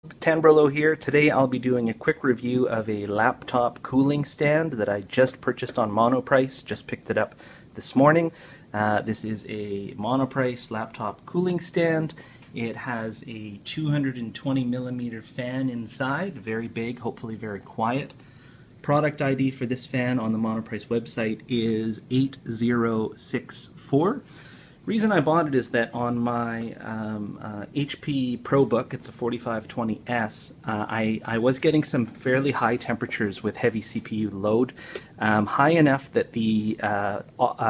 Tanbrello here. Today I'll be doing a quick review of a laptop cooling stand that I just purchased on Monoprice. Just picked it up this morning. This is a Monoprice laptop cooling stand. It has a 220 millimeter fan inside, very big, hopefully very quiet. Product ID for this fan on the Monoprice website is 8064. Reason I bought it is that on my HP ProBook, it's a 4520S, I was getting some fairly high temperatures with heavy CPU load, high enough that the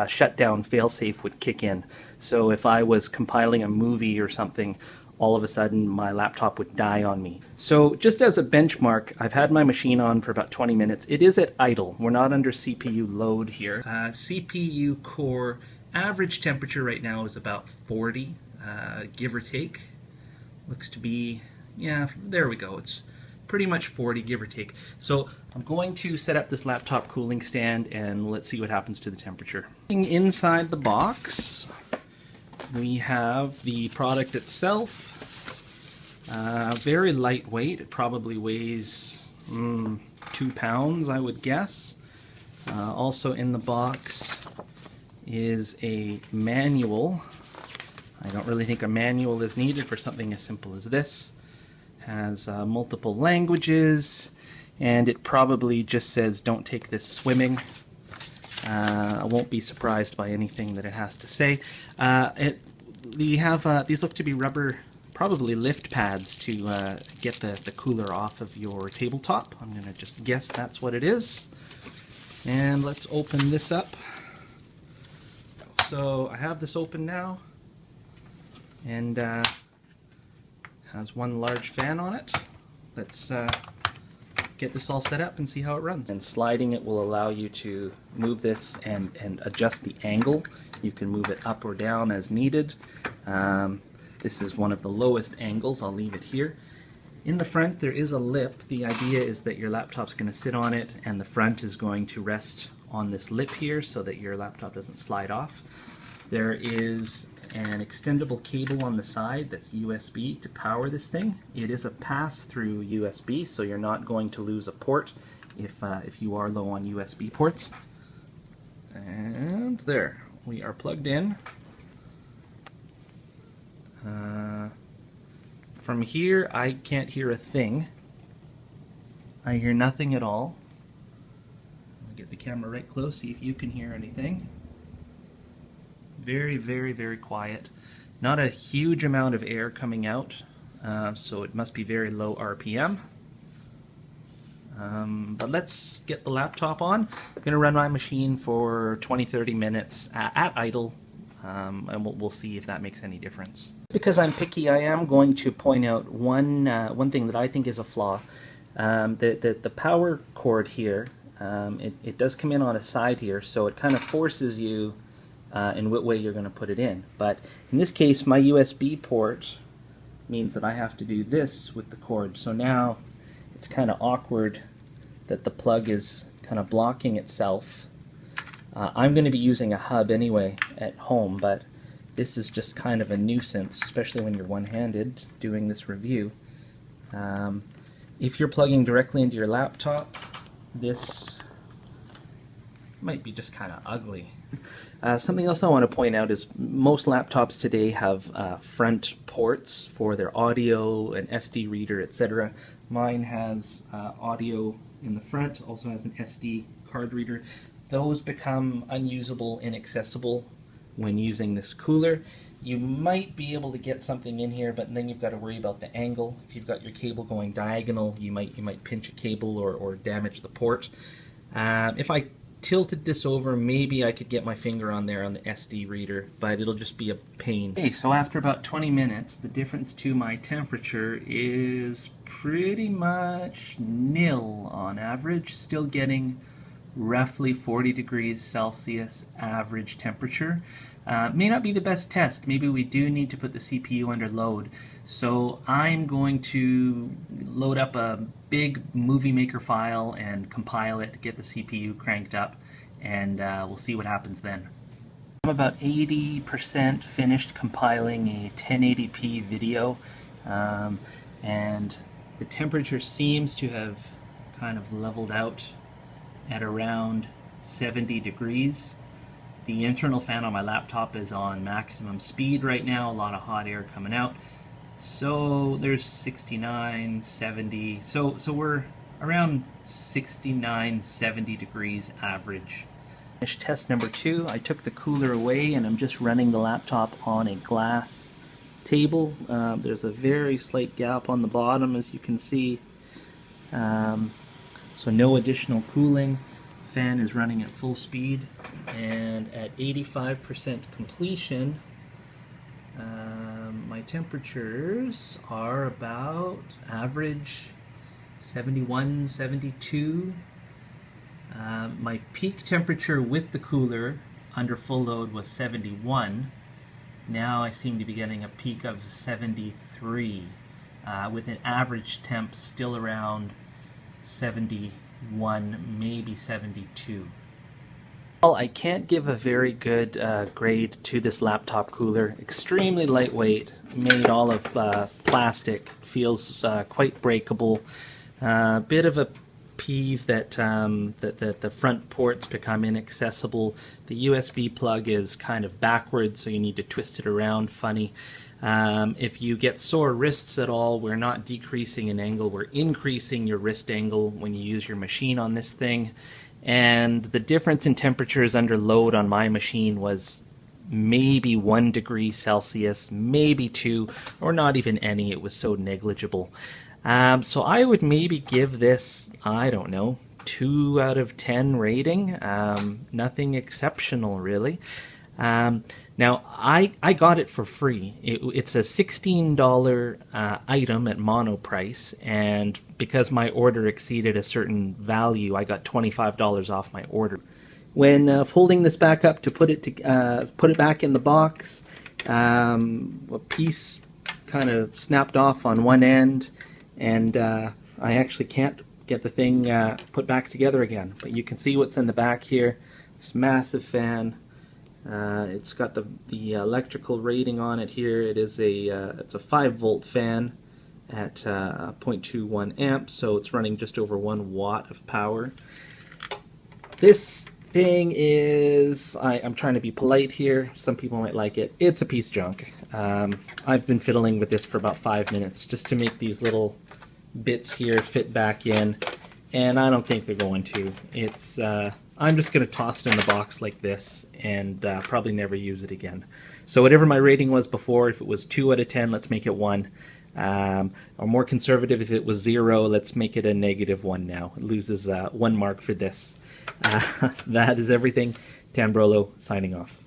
shutdown failsafe would kick in. So if I was compiling a movie or something, all of a sudden my laptop would die on me. So just as a benchmark, I've had my machine on for about 20 minutes. It is at idle. We're not under CPU load here. CPU core average temperature right now is about 40, give or take. Looks to be, yeah, there we go. It's pretty much 40, give or take. So I'm going to set up this laptop cooling stand and let's see what happens to the temperature. Inside the box, we have the product itself. Very lightweight. It probably weighs 2 pounds, I would guess. Also in the box is a manual. I don't really think a manual is needed for something as simple as this. Has multiple languages, and it probably just says don't take this swimming. I won't be surprised by anything that it has to say. These look to be rubber, probably lift pads to get the cooler off of your tabletop. I'm going to just guess that's what it is. And let's open this up. So I have this open now, and has one large fan on it. Let's get this all set up and see how it runs. And sliding it will allow you to move this and adjust the angle. You can move it up or down as needed. This is one of the lowest angles. I'll leave it here. In the front there is a lip. The idea is that your laptop's going to sit on it and the front is going to rest on this lip here so that your laptop doesn't slide off. There is an extendable cable on the side that's USB to power this thing. It is a pass-through USB, so you're not going to lose a port if you are low on USB ports. And there, we are plugged in. From here, I can't hear a thing. I hear nothing at all. I'll get the camera right close, see if you can hear anything. Very, very, very quiet. Not a huge amount of air coming out, so it must be very low RPM. But let's get the laptop on. I'm going to run my machine for 20-30 minutes at idle, and we'll see if that makes any difference. Because I'm picky, I am going to point out one thing that I think is a flaw. The power cord here, it does come in on a side here, so it kind of forces you in what way you're going to put it in. But in this case, my USB port means that I have to do this with the cord. So now it's kind of awkward that the plug is kind of blocking itself. I'm going to be using a hub anyway at home, but this is just kind of a nuisance, especially when you're one-handed doing this review. If you're plugging directly into your laptop, this might be just kind of ugly. Something else I want to point out is most laptops today have front ports for their audio, an SD reader, etc. Mine has audio in the front, also has an SD card reader. Those become unusable, inaccessible when using this cooler. You might be able to get something in here, but then you've got to worry about the angle. If you've got your cable going diagonal, you might pinch a cable or damage the port. If I tilted this over, maybe I could get my finger on there on the SD reader, but it'll just be a pain. Okay, so after about 20 minutes, the difference to my temperature is pretty much nil on average. Still getting roughly 40 degrees Celsius average temperature. May not be the best test. Maybe we do need to put the CPU under load. So I'm going to load up a big Movie Maker file and compile it to get the CPU cranked up, and we'll see what happens then. I'm about 80% finished compiling a 1080p video, and The temperature seems to have kind of leveled out at around 70 degrees. The internal fan on my laptop is on maximum speed right now, a lot of hot air coming out. So there's 69, 70, so we're around 69, 70 degrees average. Test number 2, I took the cooler away and I'm just running the laptop on a glass table. There's a very slight gap on the bottom, as you can see. So no additional cooling. Fan is running at full speed, and at 85% completion, my temperatures are about average 71, 72. My peak temperature with the cooler under full load was 71. Now I seem to be getting a peak of 73, with an average temp still around 71, maybe 72. Well, I can't give a very good grade to this laptop cooler. Extremely lightweight, made all of plastic, feels quite breakable. Bit of a peeve that the front ports become inaccessible. The USB plug is kind of backwards, so you need to twist it around funny. If you get sore wrists at all, we're not decreasing an angle, we're increasing your wrist angle when you use your machine on this thing. And the difference in temperatures under load on my machine was maybe 1 degree Celsius, maybe 2, or not even any. It was so negligible. So I would maybe give this, I don't know, 2 out of 10 rating. Nothing exceptional, really. Now, I got it for free. It's a $16 item at Monoprice, and because my order exceeded a certain value, I got $25 off my order. When folding this back up to put it back in the box, a piece kind of snapped off on one end, and I actually can't get the thing put back together again. But you can see what's in the back here. This massive fan. It's got the electrical rating on it here. It's a 5-volt fan at 0.21 amps, so it's running just over 1 watt of power. This thing is, I'm trying to be polite here, some people might like it, it's a piece of junk. I've been fiddling with this for about 5 minutes just to make these little bits here fit back in, and I don't think they're going to. It's I'm just going to toss it in the box like this and probably never use it again. So whatever my rating was before, if it was 2 out of 10, let's make it 1. Or more conservative, if it was 0, let's make it a -1 now. It loses 1 mark for this. That is everything. Tambrolo signing off.